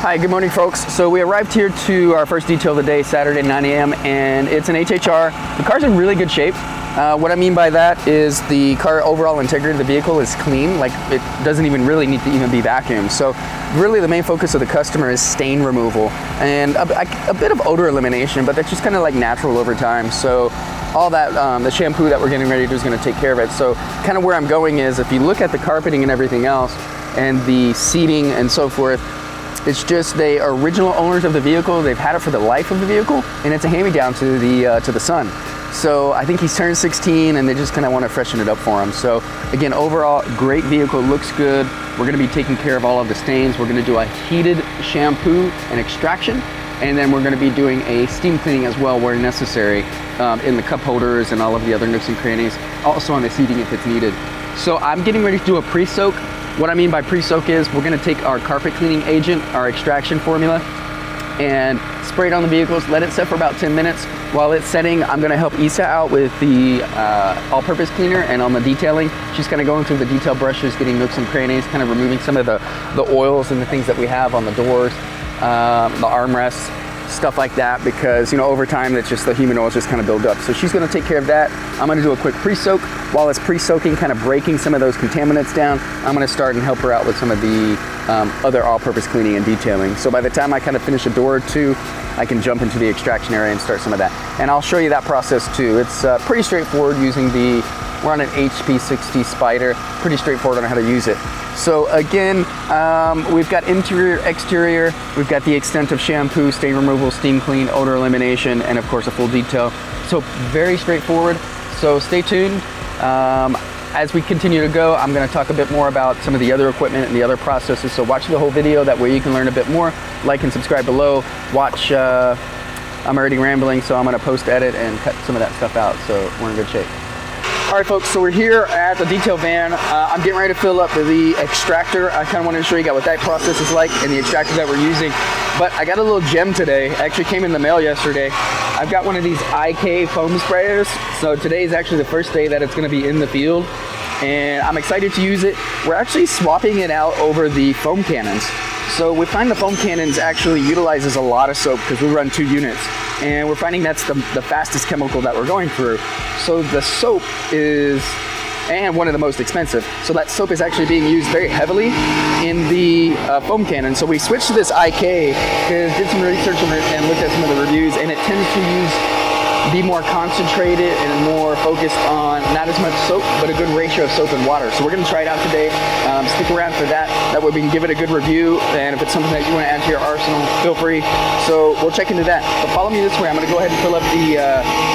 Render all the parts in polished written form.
Hi, good morning folks. So we arrived here to our first detail of the day, Saturday 9 a.m. and it's an HHR. The car's in really good shape. What I mean by that is the car overall integrity of the vehicle is clean, like it doesn't even really need to even be vacuumed. So really the main focus of the customer is stain removal and a bit of odor elimination, but that's just kind of like natural over time. So all that, the shampoo that we're getting ready to do is going to take care of it. So kind of where I'm going is if you look at the carpeting and everything else and the seating and so forth, it's just they are original owners of the vehicle. They've had it for the life of the vehicle, and it's a hand-me-down to the son. So I think he's turned 16, and they just kind of want to freshen it up for him. So again, overall, great vehicle, looks good. We're going to be taking care of all of the stains. We're going to do a heated shampoo and extraction, and then we're going to be doing a steam cleaning as well where necessary in the cup holders and all of the other nooks and crannies, also on the seating if it's needed. So I'm getting ready to do a pre-soak. What I mean by pre-soak is we're gonna take our carpet cleaning agent, our extraction formula, and spray it on the vehicles, let it set for about 10 minutes. While it's setting, I'm gonna help Isa out with the all-purpose cleaner and on the detailing. She's kind of going through the detail brushes, getting nooks and crannies, kind of removing some of the oils and the things that we have on the doors, the armrests, stuff like that, because over time it's just the human oils just kind of build up. So she's going to take care of that. I'm going to do a quick pre-soak. While it's pre-soaking, kind of breaking some of those contaminants down, I'm going to start and help her out with some of the other all-purpose cleaning and detailing. So by the time I kind of finish a door or two, I can jump into the extraction area and start some of that. And I'll show you that process too. It's pretty straightforward using we're on an HP 60 Spider, pretty straightforward on how to use it. So again, we've got interior, exterior, we've got the extent of shampoo, stain removal, steam clean, odor elimination, and of course a full detail. So very straightforward, so stay tuned. As we continue to go, I'm gonna talk a bit more about some of the other equipment and the other processes, so watch the whole video, that way you can learn a bit more. Like and subscribe below. Watch, I'm already rambling, so I'm gonna post-edit and cut some of that stuff out, so we're in good shape. All right, folks, so we're here at the detail van. I'm getting ready to fill up the extractor. I kind of wanted to show you guys what that process is like and the extractor that we're using. But I got a little gem today. Actually came in the mail yesterday. I've got one of these IKK foam sprayers. So today is actually the first day that it's going to be in the field. And I'm excited to use it. We're actually swapping it out over the foam cannons. So we find the foam cannons actually utilizes a lot of soap because we run 2 units. And we're finding that's the fastest chemical that we're going through. So the soap is, and one of the most expensive. So that soap is actually being used very heavily in the foam cannon. So we switched to this IK because did some research on it and looked at some of the reviews, and it tends to be more concentrated and more focused on not as much soap, but a good ratio of soap and water. So we're going to try it out today. Stick around for that. That way we can give it a good review. And if it's something that you want to add to your arsenal, feel free. So we'll check into that. But follow me this way. I'm going to go ahead and fill up the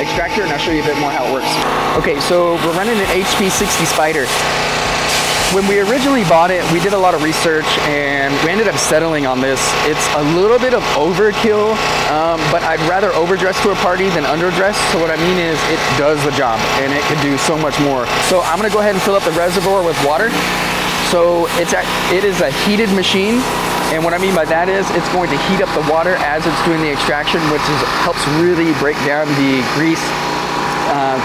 extractor, and I'll show you a bit more how it works. Okay, so we're running an HP 60 Spider. When we originally bought it, we did a lot of research and we ended up settling on this. It's a little bit of overkill, but I'd rather overdress to a party than underdress. So what I mean is it does the job and it can do so much more. So I'm gonna go ahead and fill up the reservoir with water. So it is a heated machine. And what I mean by that is it's going to heat up the water as it's doing the extraction, which helps really break down the grease,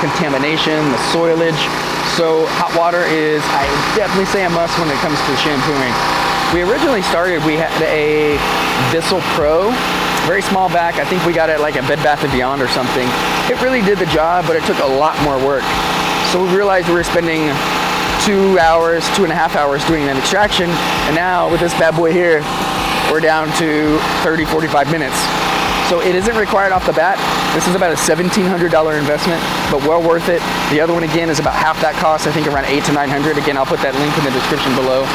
contamination, the soilage. So hot water is, I would definitely say, a must when it comes to shampooing. We originally started, we had a Bissell Pro, very small back. I think we got it like a Bed Bath & Beyond or something. It really did the job, but it took a lot more work. So we realized we were spending 2 hours, 2.5 hours doing an extraction, and now with this bad boy here, we're down to 30, 45 minutes. So it isn't required off the bat. This is about a $1,700 investment, but well worth it. The other one, again, is about half that cost, I think around $800 to $900. Again, I'll put that link in the description below.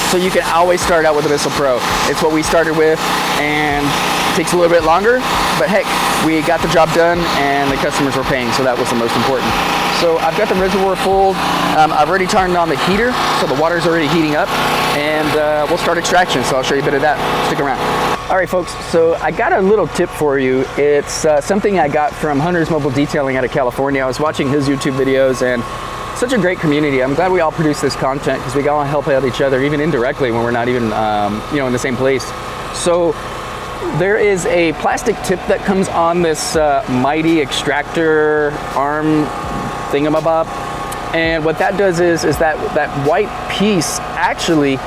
So you can always start out with a Bissell Pro. It's what we started with, and it takes a little bit longer, but heck, we got the job done and the customers were paying, so that was the most important. So I've got the reservoir full. I've already turned on the heater, so the water's already heating up, and we'll start extraction, so I'll show you a bit of that. Stick around. All right, folks, so I got a little tip for you. It's something I got from Hunter's Mobile Detailing out of California. I was watching his YouTube videos, and such a great community. I'm glad we all produce this content because we all help out each other, even indirectly when we're not even in the same place. So there is a plastic tip that comes on this mighty extractor arm thingamabob, and what that does is that white piece actually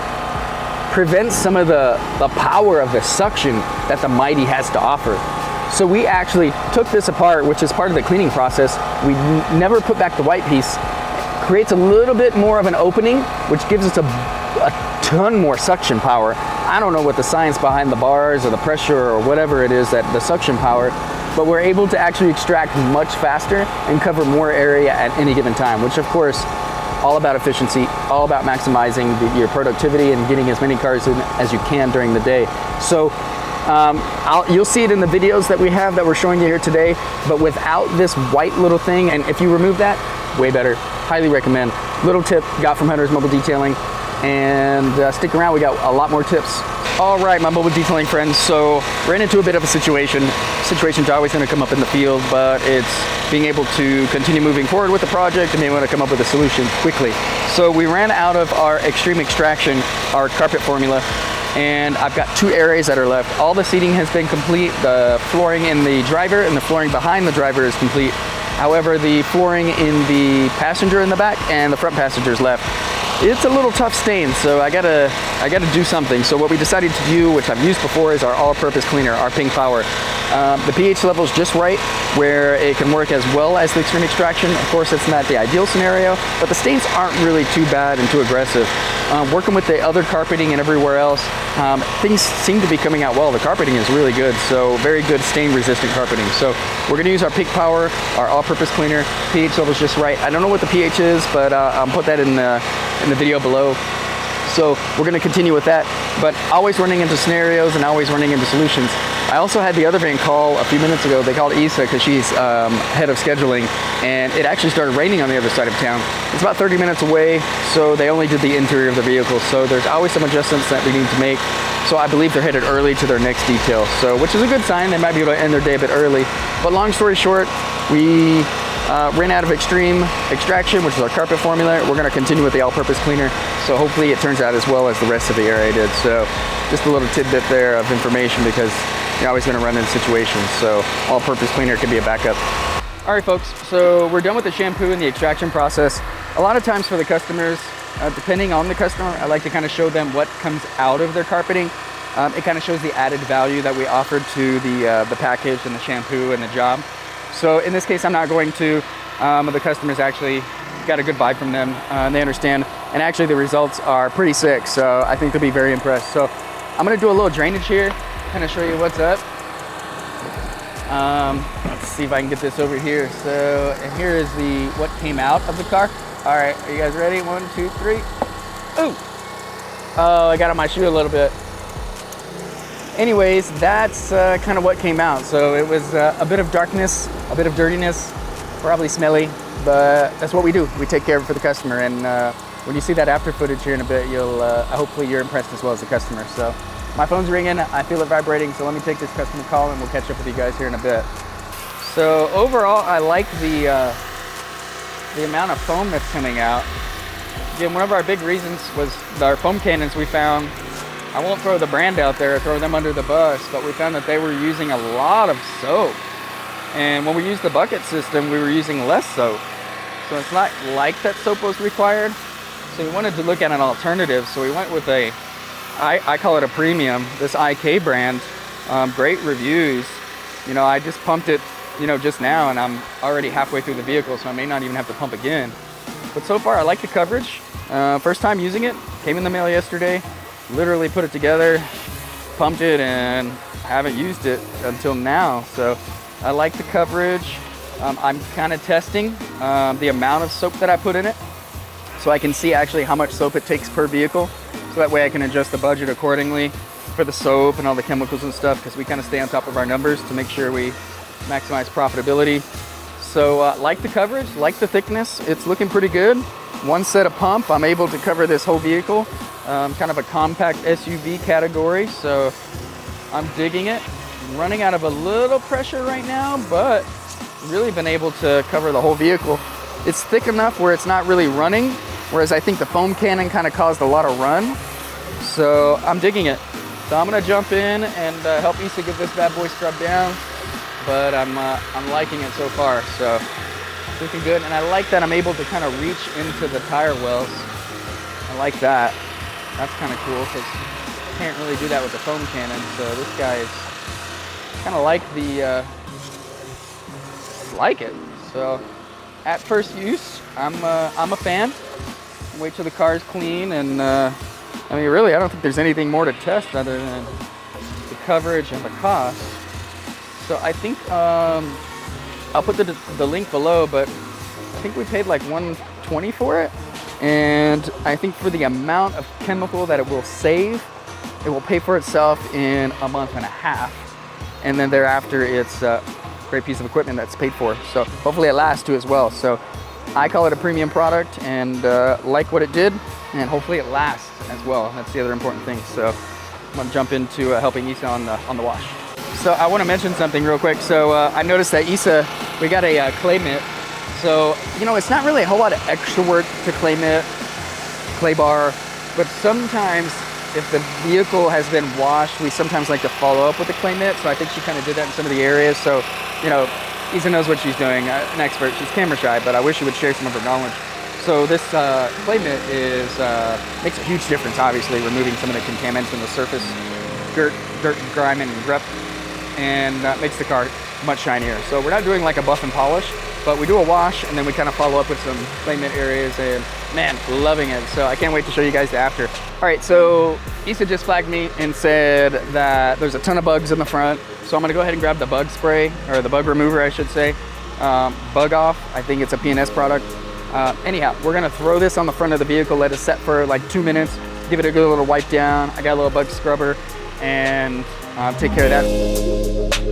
prevents some of the power of the suction that the Mighty has to offer. So we actually took this apart, which is part of the cleaning process. We never put back the white piece. Creates a little bit more of an opening, which gives us a ton more suction power. I don't know what the science behind the bars or the pressure or whatever it is that the suction power, but we're able to actually extract much faster and cover more area at any given time, which of course, all about efficiency, all about maximizing your productivity and getting as many cars in as you can during the day. So you'll see it in the videos that we have that we're showing you here today, but without this white little thing, and if you remove that, way better. Highly recommend. Little tip got from Hunter's Mobile Detailing, and stick around, we got a lot more tips. All right, my mobile detailing friends, so ran into a bit of a situation. Situations are always gonna come up in the field, but it's being able to continue moving forward with the project and being able to come up with a solution quickly. So we ran out of our Extreme Extraction, our carpet formula, and I've got 2 areas that are left. All the seating has been complete. The flooring in the driver and the flooring behind the driver is complete. However, the flooring in the passenger in the back and the front passenger is left. It's a little tough stain, so I gotta do something. So what we decided to do, which I've used before, is our all-purpose cleaner, our Pink Power. The pH level is just right, where it can work as well as the Extreme Extraction. Of course, it's not the ideal scenario, but the stains aren't really too bad and too aggressive. Working with the other carpeting and everywhere else, things seem to be coming out well. The carpeting is really good, so very good stain-resistant carpeting. So we're gonna use our Pink Power, our all-purpose cleaner. pH level is just right. I don't know what the pH is, but I'll put that in the video below. So we're gonna continue with that, but always running into scenarios and always running into solutions. I also had the other van call a few minutes ago. They called Isa because she's head of scheduling, and it actually started raining on the other side of town. It's about 30 minutes away, so they only did the interior of the vehicle. So there's always some adjustments that we need to make. So I believe they're headed early to their next detail, so which is a good sign. They might be able to end their day a bit early. But long story short, we ran out of Extreme Extraction, which is our carpet formula. We're gonna continue with the all-purpose cleaner, so hopefully it turns out as well as the rest of the area did. So just a little tidbit there of information, because you're always gonna run into situations, so all-purpose cleaner could be a backup. All right, folks, so we're done with the shampoo and the extraction process. A lot of times for the customers, depending on the customer, I like to kind of show them what comes out of their carpeting. It kind of shows the added value that we offered to the package and the shampoo and the job. So in this case, I'm not going to. The customers actually got a good vibe from them. They understand, and actually the results are pretty sick, so I think they'll be very impressed. So I'm gonna do a little drainage here, kind of show you what's up. Let's see if I can get this over here. So here is what came out of the car. All right, are you guys ready? 1, 2, 3. Ooh! Oh, I got on my shoe a little bit. Anyways, that's kind of what came out. So it was a bit of darkness, a bit of dirtiness, probably smelly, but that's what we do. We take care of it for the customer, and when you see that after footage here in a bit, you'll hopefully you're impressed as well as the customer. So my phone's ringing, I feel it vibrating, so let me take this customer call and we'll catch up with you guys here in a bit. So overall, I like the amount of foam that's coming out. Again, one of our big reasons was our foam cannons we found. I won't throw the brand out there or throw them under the bus, but we found that they were using a lot of soap. And when we used the bucket system, we were using less soap. So it's not like that soap was required. So we wanted to look at an alternative. So we went with I call it a premium, this IKK brand. Great reviews. You know, I just pumped it, just now, and I'm already halfway through the vehicle, so I may not even have to pump again. But so far, I like the coverage. First time using it, came in the mail yesterday. Literally put it together, pumped it, and haven't used it until now. So I like the coverage. I'm kind of testing the amount of soap that I put in it, so I can see actually how much soap it takes per vehicle. So that way I can adjust the budget accordingly for the soap and all the chemicals and stuff, because we kind of stay on top of our numbers to make sure we maximize profitability. So like the coverage, like the thickness, it's looking pretty good. One set of pump, I'm able to cover this whole vehicle. Kind of a compact SUV category, so I'm digging it. Running out of a little pressure right now, but really been able to cover the whole vehicle. It's thick enough where it's not really running, whereas I think the foam cannon kind of caused a lot of run. So I'm digging it. So I'm gonna jump in and help Issa get this bad boy scrubbed down, but I'm liking it so far, so it's looking good. And I like that I'm able to kind of reach into the tire wells. I like that. That's kind of cool, because can't really do that with the foam cannon, so this guy is kind of like the like it. So at first use, I'm a fan. Wait till the car is clean, and I mean, really, I don't think there's anything more to test other than the coverage and the cost. So I think I'll put the link below, but I think we paid like $120 for it, and I think for the amount of chemical that it will save, it will pay for itself in a month and a half, and then thereafter it's a great piece of equipment that's paid for. So hopefully it lasts too as well. So I call it a premium product, and like what it did, and hopefully it lasts as well. That's the other important thing. So I'm gonna jump into helping Isa on the wash. So I want to mention something real quick. So I noticed that Isa, we got a clay mitt. So, you know, it's not really a whole lot of extra work to clay mitt, clay bar, but sometimes if the vehicle has been washed, we sometimes like to follow up with a clay mitt. So I think she kind of did that in some of the areas. So, you know, Isa knows what she's doing, an expert. She's camera shy, but I wish she would share some of her knowledge. So this clay mitt makes a huge difference, obviously, removing some of the contaminants in the surface, dirt, grime, and grep, and makes the car much shinier. So we're not doing like a buff and polish, but we do a wash, and then we kind of follow up with some clay mitt areas, and man, loving it. So I can't wait to show you guys the after. All right, so Isa just flagged me and said that there's a ton of bugs in the front. So I'm gonna go ahead and grab the bug spray, or the bug remover, I should say. Bug off, I think it's a P&S product. Anyhow, we're gonna throw this on the front of the vehicle, let it set for like 2 minutes, give it a good little wipe down. I got a little bug scrubber, and take care of that.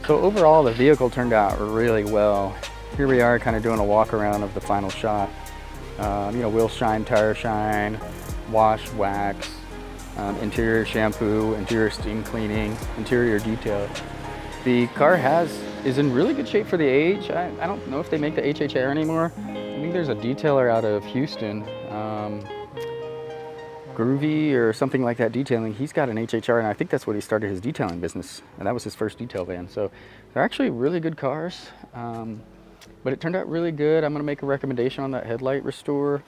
So overall, the vehicle turned out really well. Here we are kind of doing a walk around of the final shot. You know, wheel shine, tire shine, wash, wax, interior shampoo, interior steam cleaning, interior detail. The car is in really good shape for the age. I don't know if they make the HHR anymore. I think there's a detailer out of Houston, Groovy or something like that detailing. He's got an HHR, and I think that's what he started his detailing business, and that was his first detail van. So they're actually really good cars, but it turned out really good. I'm gonna make a recommendation on that headlight restore.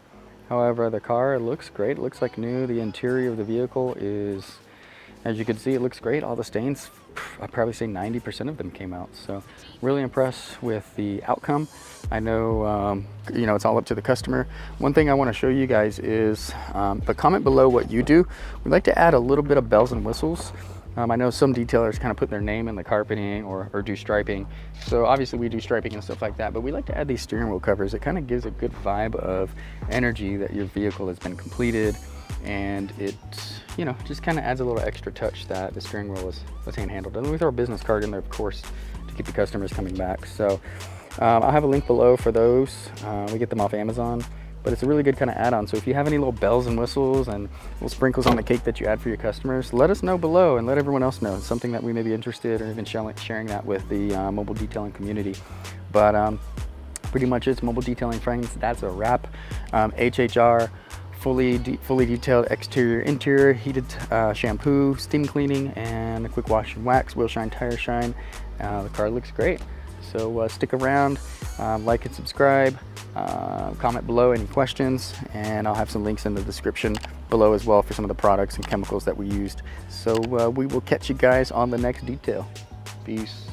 However, the car looks great. It looks like new. The interior of the vehicle is, as you can see, it looks great. All the stains, I'd probably say 90% of them came out. So really impressed with the outcome. I know, you know, it's all up to the customer. One thing I want to show you guys is, but comment below what you do. We'd like to add a little bit of bells and whistles. I know some detailers kind of put their name in the carpeting or do striping. So obviously we do striping and stuff like that, but we like to add these steering wheel covers. It kind of gives a good vibe of energy that your vehicle has been completed, and it, you know, just kind of adds a little extra touch that the steering wheel was hand handled. And we throw a business card in there, of course, to keep the customers coming back. So I'll have a link below for those. We get them off Amazon, but it's a really good kind of add-on. So if you have any little bells and whistles and little sprinkles on the cake that you add for your customers, let us know below and let everyone else know. It's something that we may be interested in, or even sharing that with the mobile detailing community. But pretty much it's mobile detailing, friends. That's a wrap. HHR, fully detailed exterior, interior, heated shampoo, steam cleaning, and a quick wash and wax, wheel shine, tire shine. The car looks great. So stick around, like and subscribe, comment below any questions, and I'll have some links in the description below as well for some of the products and chemicals that we used. So we will catch you guys on the next detail. Peace.